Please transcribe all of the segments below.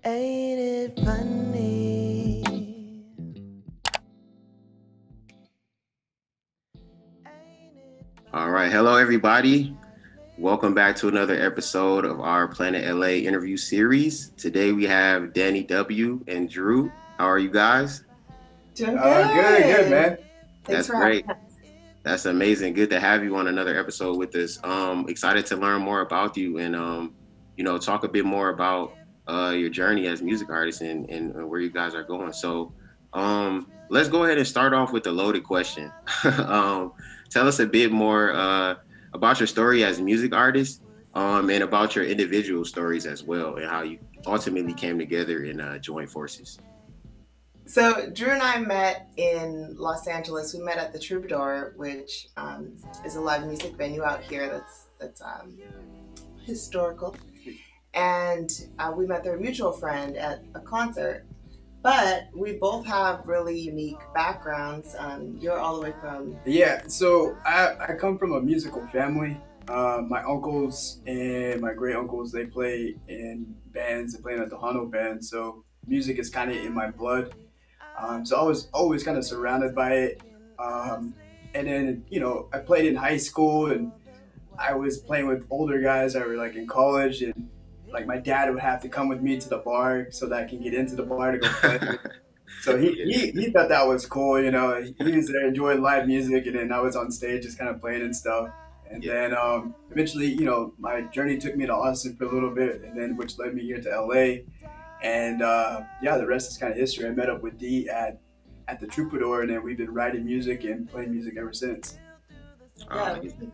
Ain't it funny? All right. Hello, everybody. Welcome back to another episode of our Planet LA interview series. Today we have Dani W. and Drew. How are you guys? Doing good. Good, man. Thanks That's for having great. us. That's amazing. Good to have you on another episode with us. Excited to learn more about you and talk a bit more about your journey as music artists and where you guys are going. So, let's go ahead and start off with the loaded question. Tell us a bit more about your story as a music artist, and about your individual stories as well, and how you ultimately came together and joined forces. So Drew and I met in Los Angeles. We met at the Troubadour, which is a live music venue out here. That's historical, and we met their mutual friend at a concert. But we both have really unique backgrounds. You're all the way from So I come from a musical family. My uncles and my great uncles, they play in bands. They play in a Tejano band, so music is kind of in my blood. So I was always kind of surrounded by it. And then I played in high school, and I was playing with older guys that were like in college, and like my dad would have to come with me to the bar so that I can get into the bar to go play. So he thought that was cool. He was there enjoying live music, and then I was on stage just kind of playing and stuff. And Yeah. then eventually, my journey took me to Austin for a little bit, and then which led me here to LA. And the rest is kind of history. I met up with D at the Troubadour, and then we've been writing music and playing music ever since. yeah. Amazing.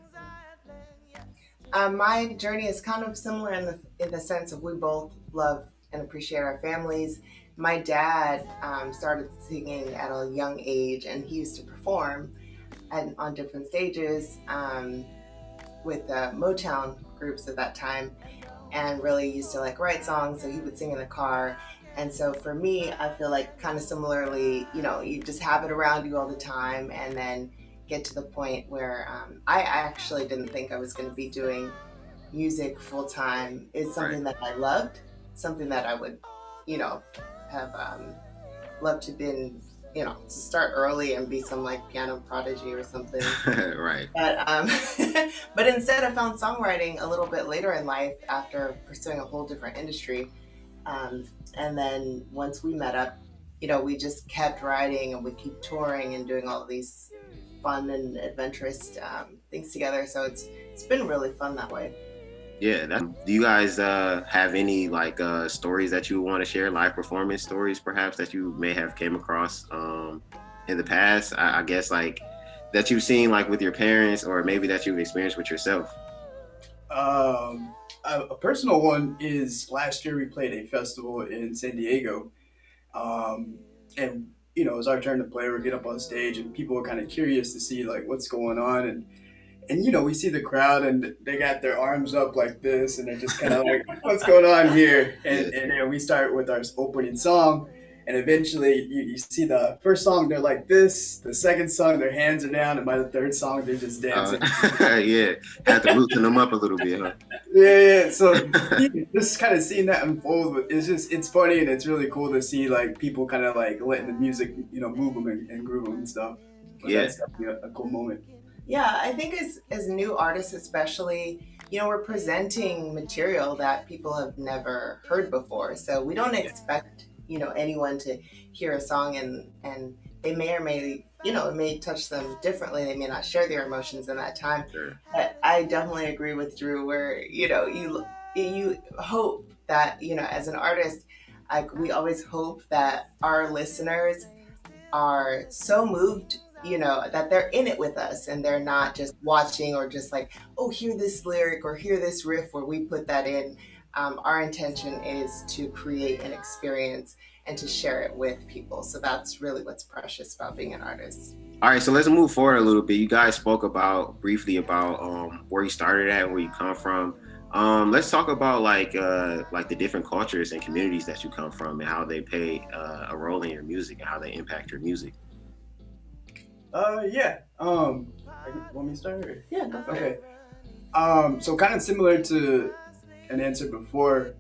My journey is kind of similar in the sense of we both love and appreciate our families. My dad started singing at a young age, and he used to perform on different stages with Motown groups at that time, and really used to like write songs. So he would sing in the car. And so for me, I feel like kind of similarly, you just have it around you all the time, and then get to the point where I actually didn't think I was going to be doing music full time. It's Right. something that I loved, something that I would, you know, have loved to been, to start early and be some like piano prodigy or something. Right. But but instead, I found songwriting a little bit later in life after pursuing a whole different industry. Um, and then once we met up, we just kept writing and we keep touring and doing all these fun and adventurous things together. So it's been really fun that way. Yeah. Do you guys have any like stories that you want to share? Live performance stories, perhaps that you may have came across in the past? I guess like that you've seen like with your parents, or maybe that you've experienced with yourself. A personal one is last year we played a festival in San Diego, and it was our turn to play. We get up on stage, and people were kind of curious to see like what's going on, and we see the crowd, and they got their arms up like this, and they're just kind of like, what's going on here? Yeah. And then we start with our opening song, and eventually you see the first song they're like this, the second song their hands are down, and by the third song they're just dancing. Yeah. Had to loosen them up a little bit, huh? Yeah. So just kind of seeing that unfold, it's funny, and it's really cool to see like people kind of like letting the music move them and groove them and stuff. But Yeah. that's definitely a cool moment. Yeah, I think as new artists, especially, we're presenting material that people have never heard before. So we don't expect anyone to hear a song and they may or may it may touch them differently. They may not share their emotions in that time. Sure. But I definitely agree with Drew, where you hope that as an artist, like we always hope that our listeners are so moved, that they're in it with us and they're not just watching or just like, oh, hear this lyric or hear this riff where we put that in. Our intention is to create an experience and to share it with people. So that's really what's precious about being an artist. All right, so let's move forward a little bit. You guys spoke about briefly about where you started at, where you come from. Let's talk about like the different cultures and communities that you come from and how they play a role in your music and how they impact your music. Yeah. Want me to start? Yeah, go for it. Okay. So kind of similar to and answered before,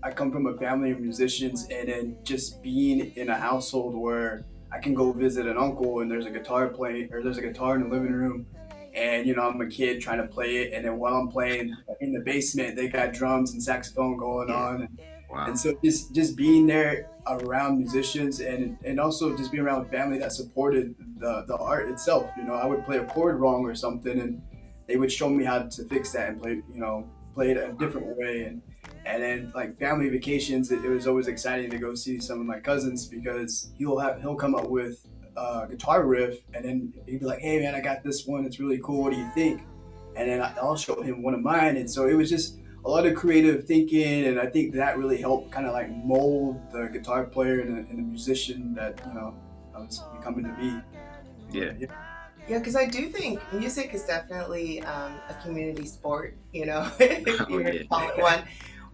I come from a family of musicians, and then just being in a household where I can go visit an uncle and there's a guitar playing, or there's a guitar in the living room, and I'm a kid trying to play it, and then while I'm playing in the basement, they got drums and saxophone going Yeah. on, Wow. and so just being there around musicians, and also just being around family that supported the art itself. I would play a chord wrong or something, and they would show me how to fix that and play it a different way. And then like family vacations, it was always exciting to go see some of my cousins, because he'll come up with a guitar riff, and then he'd be like, "Hey man, I got this one. It's really cool. What do you think?" And then I'll show him one of mine. And so it was just a lot of creative thinking, and I think that really helped kind of like mold the guitar player and the musician that I was becoming to be. Yeah. Yeah, because I do think music is definitely a community sport, if Oh, you're yeah. calling one,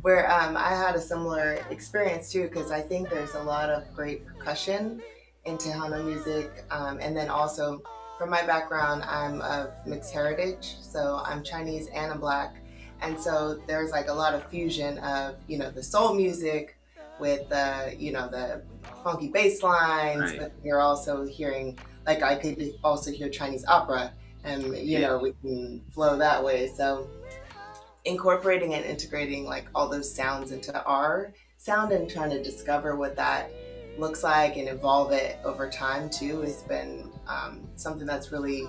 where I had a similar experience too, because I think there's a lot of great percussion in Tejano music. And then also, from my background, I'm of mixed heritage, so I'm Chinese and I'm Black. And so there's like a lot of fusion of, the soul music with the funky bass lines, Right. but you're also hearing, like I could also hear Chinese opera, and Yeah. we can flow that way. So incorporating and integrating like all those sounds into our sound and trying to discover what that looks like and evolve it over time too has been something that's really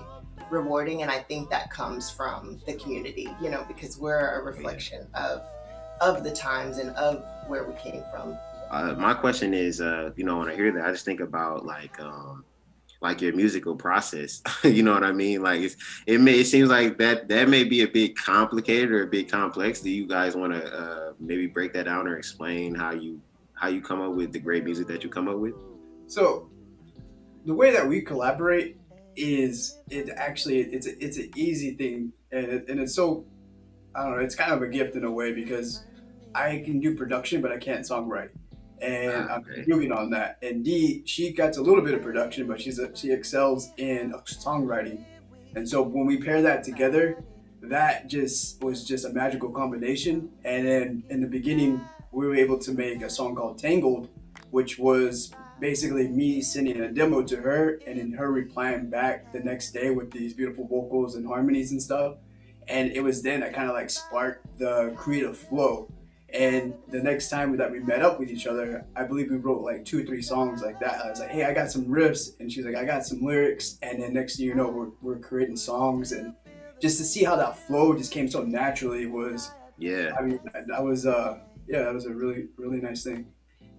rewarding, and I think that comes from the community, because we're a reflection of the times and of where we came from. My question is, when I hear that, I just think about like your musical process. You know what I mean? Like it seems like that may be a bit complicated or a bit complex. Do you guys want to maybe break that down or explain how you come up with the great music that you come up with? So the way that we collaborate is it's an easy thing, and it's so, I don't know, it's kind of a gift in a way, because I can do production but I can't songwrite, and I'm Okay. improving on that. And Dee, she gets a little bit of production, but she excels in songwriting, and so when we pair that together, that just was just a magical combination. And then in the beginning, we were able to make a song called Tangled, which was basically me sending a demo to her, and then her replying back the next day with these beautiful vocals and harmonies and stuff. And it was then that kind of like sparked the creative flow. And the next time that we met up with each other, I believe we wrote like 2 or 3 songs like that. I was like, "Hey, I got some riffs," and she's like, "I got some lyrics." And then next thing you know, we're creating songs, and just to see how that flow just came so naturally was, Yeah. I mean, that was that was a really really nice thing.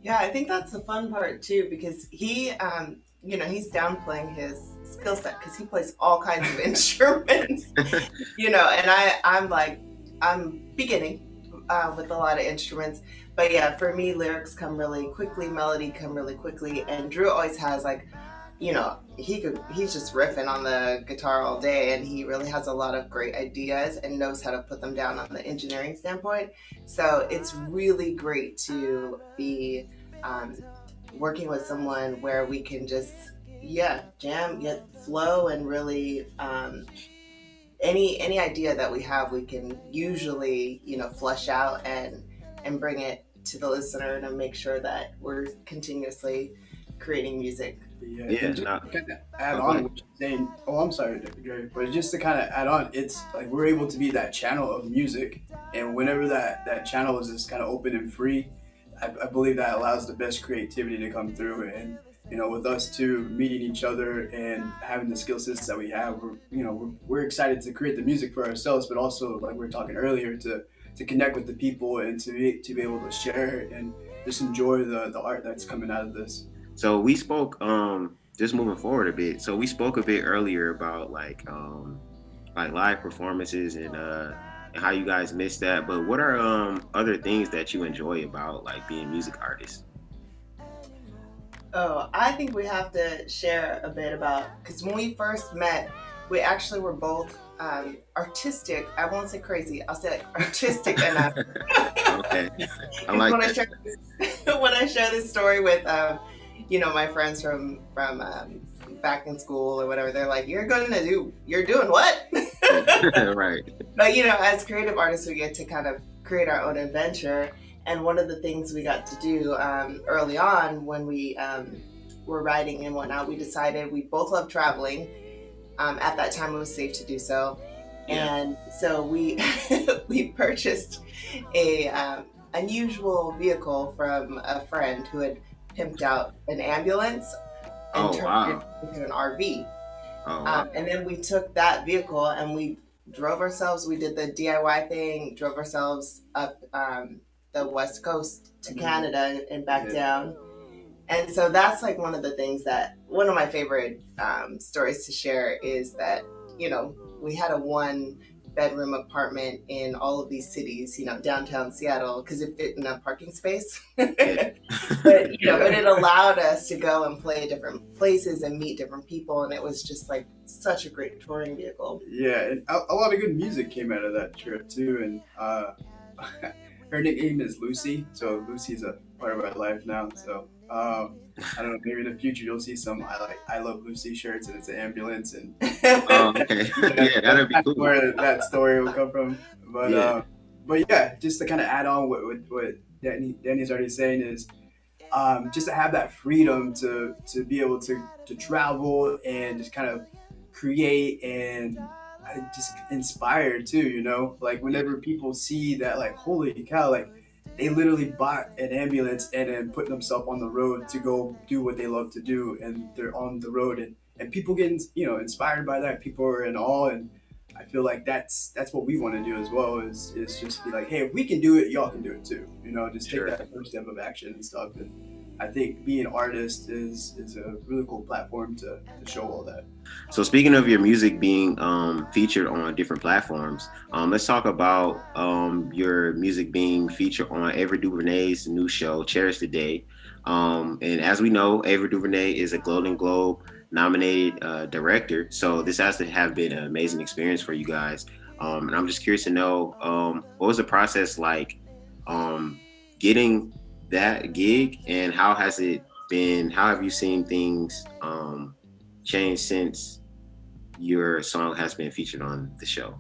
Yeah, I think that's the fun part too, because he's downplaying his skill set because he plays all kinds of instruments, and I'm beginning with a lot of instruments. But yeah, for me, lyrics come really quickly, melody come really quickly, and Drew always has like, he's just riffing on the guitar all day, and he really has a lot of great ideas and knows how to put them down on the engineering standpoint. So it's really great to be working with someone where we can just jam, get flow, and really any idea that we have, we can usually flush out and bring it to the listener to make sure that we're continuously creating music. Yeah, Yeah, and just no. to kind of add on what you're saying. Oh, I'm sorry, Drey, but just to kind of add on, it's like we're able to be that channel of music, and whenever that channel is just kind of open and free, I believe that allows the best creativity to come through. And with us two meeting each other and having the skill sets that we have, we're excited to create the music for ourselves, but also, like we were talking earlier, to connect with the people and to be able to share and just enjoy the art that's coming out of this. So we spoke, just moving forward a bit. So we spoke a bit earlier about like live performances and how you guys miss that. But what are other things that you enjoy about like being music artists? Oh, I think we have to share a bit about, because when we first met, we actually were both artistic. I won't say crazy. I'll say like artistic enough. Okay, I like when that. when I share this story with my friends from back in school or whatever, they're like, you're doing what? Right. But as creative artists, we get to kind of create our own adventure. And one of the things we got to do early on when we were riding and whatnot, we decided we both love traveling. At that time, it was safe to do so. Yeah. And so we we purchased a unusual vehicle from a friend who had pimped out an ambulance and Oh, turned wow. it into an RV. Oh, wow. And then we took that vehicle and we drove ourselves. We did the DIY thing, drove ourselves up the West Coast to Canada and back down. And so that's like one of the things that one of my favorite stories to share is that, you know, we had a 1-bedroom apartment in all of these cities, you know, downtown Seattle, because it fit in a parking space. But, you know, but it allowed us to go and play different places and meet different people. And it was just like such a great touring vehicle. Yeah, and a lot of good music came out of that trip too. And her nickname is Lucy, so Lucy's a part of our life now. So I don't know, maybe in the future you'll see some I Love Lucy shirts and it's an ambulance and Oh, okay. Yeah, that'd be that's cool. where that story will come from. But yeah, just to kind of add on what Danny's already saying is just to have that freedom to be able to travel and just kind of create and just inspired too, you know, like whenever people see that, like, holy cow, like they literally bought an ambulance and then put themselves on the road to go do what they love to do, and they're on the road and people get, you know, inspired by that. People are in awe, and I feel like that's what we want to do as well, is just be like, hey, if we can do it, y'all can do it too, you know, just take that first step of action and stuff. And I think being an artist is a really cool platform to show all that. So speaking of your music being featured on different platforms, let's talk about your music being featured on Ava DuVernay's new show, Cherish the Day. And as we know, Ava DuVernay is a Golden Globe nominated director. So this has to have been an amazing experience for you guys. And I'm just curious to know, what was the process like getting that gig, and how has it been? How have you seen things change since your song has been featured on the show?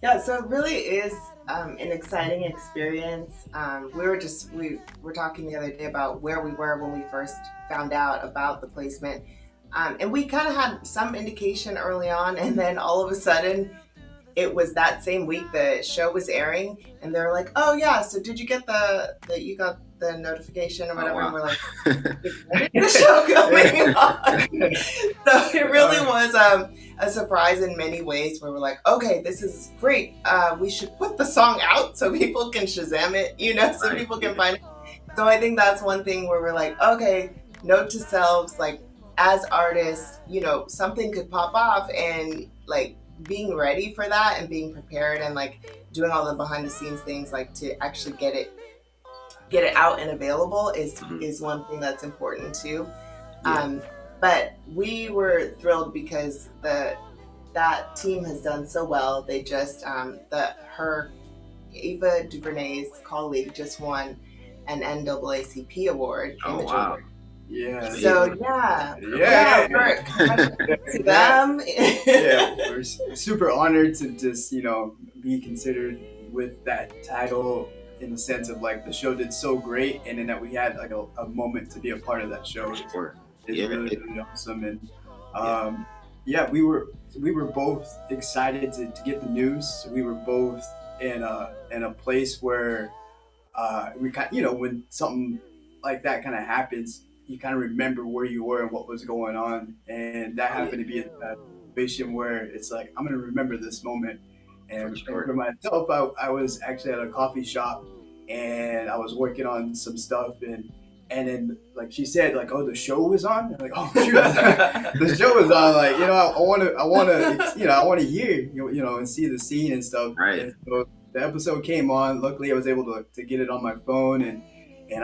Yeah, so it really is an exciting experience. We were talking the other day about where we were when we first found out about the placement. And we kind of had some indication early on, and then all of a sudden, it was that same week the show was airing, and they were like, "Oh yeah, so did you get you got the notification or whatever?" Oh, wow. And we're like, "When is the show going on?" So it really was a surprise in many ways, where we're like, "Okay, this is great. We should put the song out so people can Shazam it, you know, so people can find it." So I think that's one thing where we're like, "Okay, note to selves, like as artists, you know, something could pop off, and like." Being ready for that and being prepared and like doing all the behind the scenes things, like to actually get it out and available is one thing that's important too. But we were thrilled because that team has done so well. They just her Ava DuVernay's colleague just won an NAACP award. Oh, wow. Yeah. So to them. Yeah, we're super honored to just, you know, be considered with that title, in the sense of like the show did so great, and then that we had like a moment to be a part of that show. It's really awesome. And we were both excited to get the news. We were both in a place where we kind, you know, when something like that kind of happens, you kind of remember where you were and what was going on, and that happened to be a situation where it's like, I'm gonna remember this moment. And for myself, I was actually at a coffee shop, and I was working on some stuff, and then like she said, like, oh, the show was on. I'm like, oh shoot, the show was on. Like, you know, I want to hear, you know, and see the scene and stuff. Right. And so the episode came on. Luckily, I was able to get it on my phone, and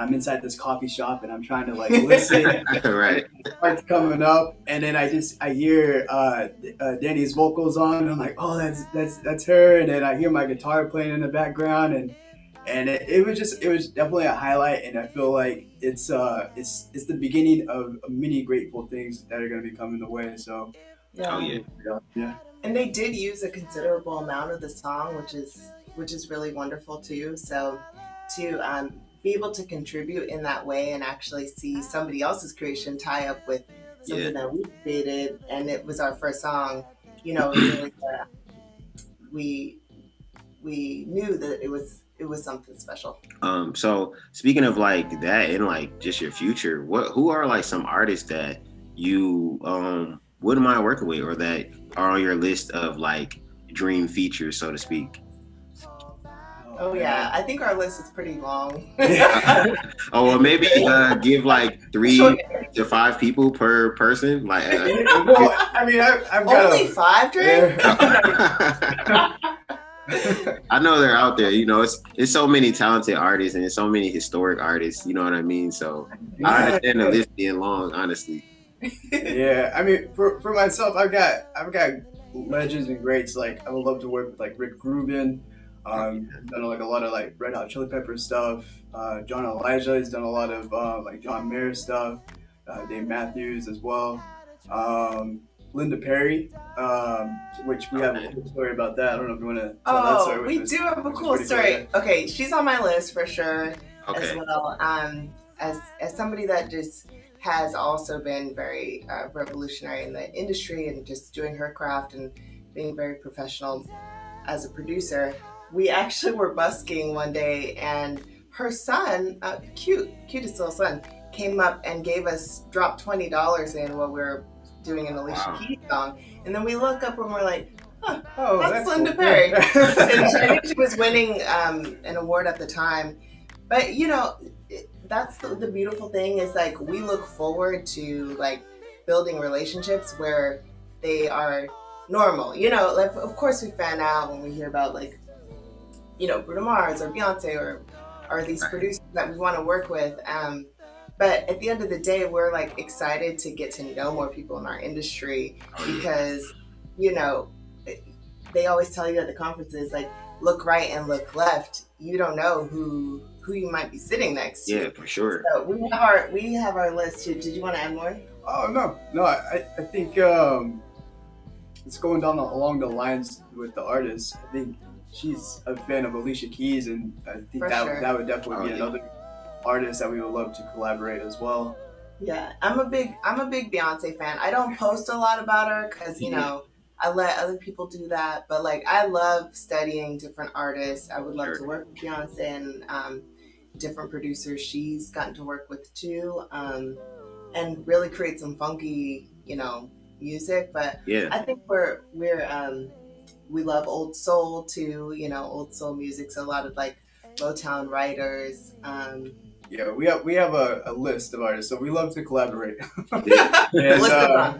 I'm inside this coffee shop, and I'm trying to like listen. Right. Starts coming up, and then I hear Dani's vocals on, and I'm like, oh, that's her. And then I hear my guitar playing in the background, and it was definitely a highlight. And I feel like it's the beginning of many grateful things that are going to be coming the way. So yeah. Oh yeah. Yeah. And they did use a considerable amount of the song, which is which is really wonderful too. So to be able to contribute in that way and actually see somebody else's creation tie up with something that we created, and it was our first song, you know, it really, we knew that it was something special. So speaking of like that and like just your future, who are like some artists that you wouldn't mind working with, or that are on your list of like dream features, so to speak? Oh yeah, I think our list is pretty long. Oh, well, maybe give like 3 to 5 people per person. Like, well, I mean, I've got only 5, Drey. I know they're out there. You know, it's so many talented artists and there's so many historic artists. You know what I mean? So I understand the list being long, honestly. Yeah, I mean, for myself, I've got legends and greats. Like, I would love to work with like Rick Rubin. Done like a lot of like Red Hot Chili Pepper stuff. John Elijah has done a lot of like John Mayer stuff. Dave Matthews as well. Linda Perry, which we have a cool story about that. I don't know if you want to tell that story. We do have a cool story. Okay, she's on my list for sure as well. As somebody that just has also been very revolutionary in the industry and just doing her craft and being very professional as a producer. We actually were busking one day, and her son, cutest little son, came up and dropped $20 in while we were doing an Alicia Keys song. And then we look up and we're like, that's Linda Perry. And I think she was winning an award at the time. But, you know, that's the beautiful thing is like we look forward to like building relationships where they are normal. You know, like of course we fan out when we hear about like, you know, Bruno Mars or Beyonce or these producers that we want to work with. But at the end of the day, we're like excited to get to know more people in our industry because, you know, they always tell you at the conferences, like, look right and look left. You don't know who you might be sitting next to. Yeah, for sure. So we have our list too. Did you want to add more? Oh, no. I think it's going down along the lines with the artist. I think she's a fan of Alicia Keys, and I think that would definitely be another artist that we would love to collaborate as well. Yeah, I'm a big Beyonce fan. I don't post a lot about her because you know I let other people do that. But like I love studying different artists. I would love to work with Beyonce and different producers she's gotten to work with too, and really create some funky, you know, music. But I think we love old soul too. You know, old soul music. So a lot of like Motown writers. Yeah, we have a list of artists, so we love to collaborate. Yeah. Yeah.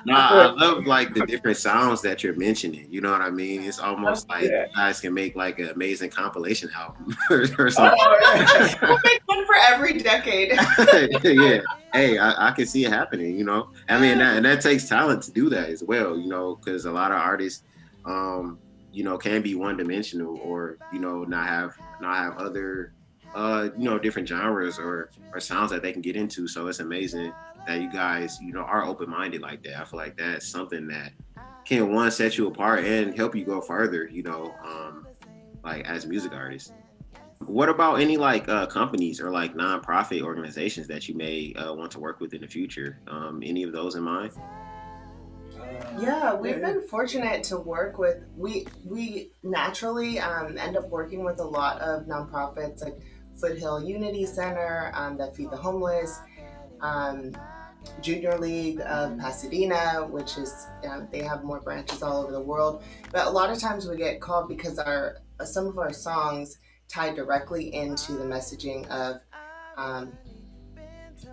I love like the different sounds that you're mentioning. You know what I mean? It's almost like you guys can make like an amazing compilation album or something. We'll make one for every decade. Yeah. Hey, I can see it happening. You know, I mean, that takes talent to do that as well. You know, because a lot of artists, you know, can be one-dimensional or you know not have other. You know, different genres or sounds that they can get into. So it's amazing that you guys, you know, are open-minded like that. I feel like that's something that can set you apart and help you go further, you know, like as music artists. What about any like companies or like nonprofit organizations that you may want to work with in the future? Any of those in mind? Yeah, we've been fortunate to work with. We naturally end up working with a lot of nonprofits like Foothill Unity Center that feed the homeless, Junior League of Pasadena, which is they have more branches all over the world. But a lot of times we get called because some of our songs tie directly into the messaging of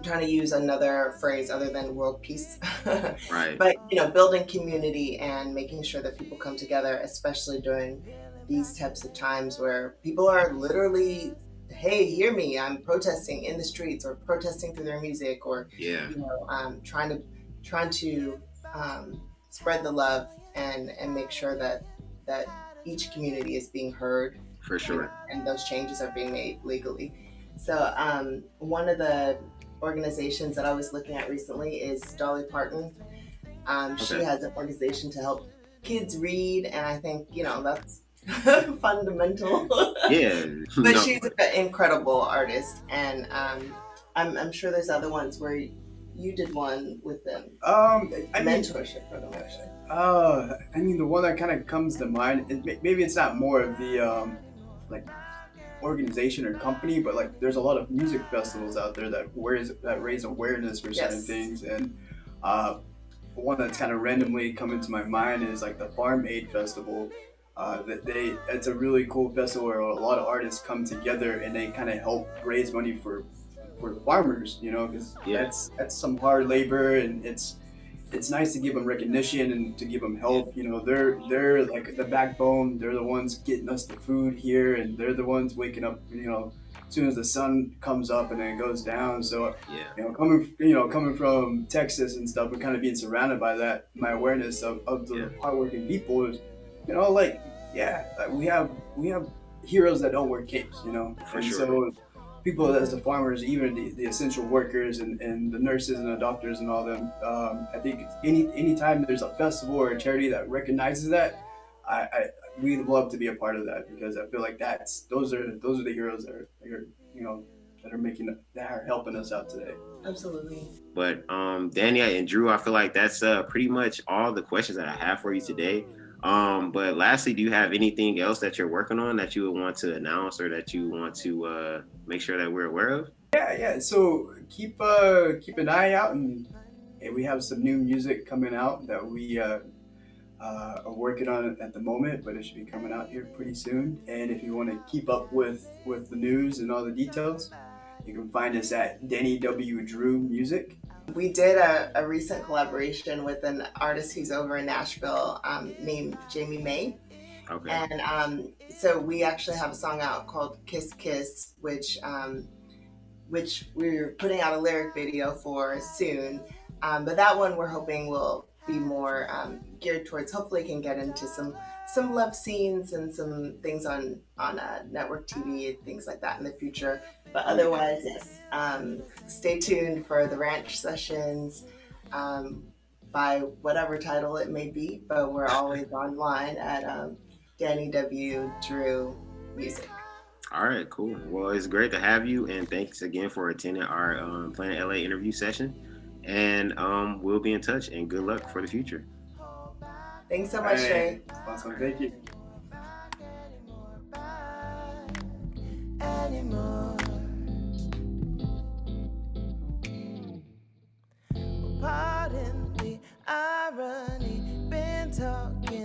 trying to use another phrase other than world peace. Right. But you know, building community and making sure that people come together, especially during these types of times where people are literally, hey, hear me, I'm protesting in the streets or protesting through their music or you know, trying to spread the love and make sure that each community is being heard. For sure. And those changes are being made legally. So one of the organizations that I was looking at recently is Dolly Parton. She has an organization to help kids read, and I think, you know, fundamental. Yeah, But no, she's an incredible artist, and I'm sure there's other ones where you did one with them. I mean, Mentorship program, actually. I mean, the one that kind of comes to mind, maybe it's not more of the like organization or company, but like there's a lot of music festivals out there that raise awareness for certain Yes. things, and one that's kind of randomly come into my mind is like the Farm Aid Festival. It's a really cool festival where a lot of artists come together and they kind of help raise money for the farmers, you know, because yeah, that's some hard labor, and it's nice to give them recognition and to give them yeah, help. You know, they're like the backbone. They're the ones getting us the food here, and they're the ones waking up. You know, as soon as the sun comes up and then it goes down. So, yeah, coming from Texas and stuff, and kind of being surrounded by that, my awareness of yeah, the hardworking people is, like we have heroes that don't wear capes. for And sure. so people as the farmers, even the essential workers and the nurses and the doctors and all them. I think anytime there's a festival or a charity that recognizes that, I we'd love to be a part of that, because I feel like those are the heroes that are helping us out today. Absolutely. But Dani and Drew, I feel like that's pretty much all the questions that I have for you today. But lastly, do you have anything else that you're working on that you would want to announce or that you want to make sure that we're aware of? Yeah. So keep an eye out, and we have some new music coming out that we are working on it at the moment, but it should be coming out here pretty soon. And if you want to keep up with the news and all the details, you can find us at Danny W. Drew Music. We did a recent collaboration with an artist who's over in Nashville named Jamie May. Okay. And so we actually have a song out called Kiss Kiss, which we're putting out a lyric video for soon. But that one we're hoping will be more geared towards, hopefully can get into some love scenes and some things on network TV and things like that in the future. But otherwise, yes, stay tuned for the ranch sessions by whatever title it may be. But we're always online at Danny W. Drew Music. All right, cool. Well, it's great to have you, and thanks again for attending our Planet LA interview session. And we'll be in touch, and good luck for the future. Thanks so much, Drey. Awesome. Thank you. Anymore. Pardon the irony, been talking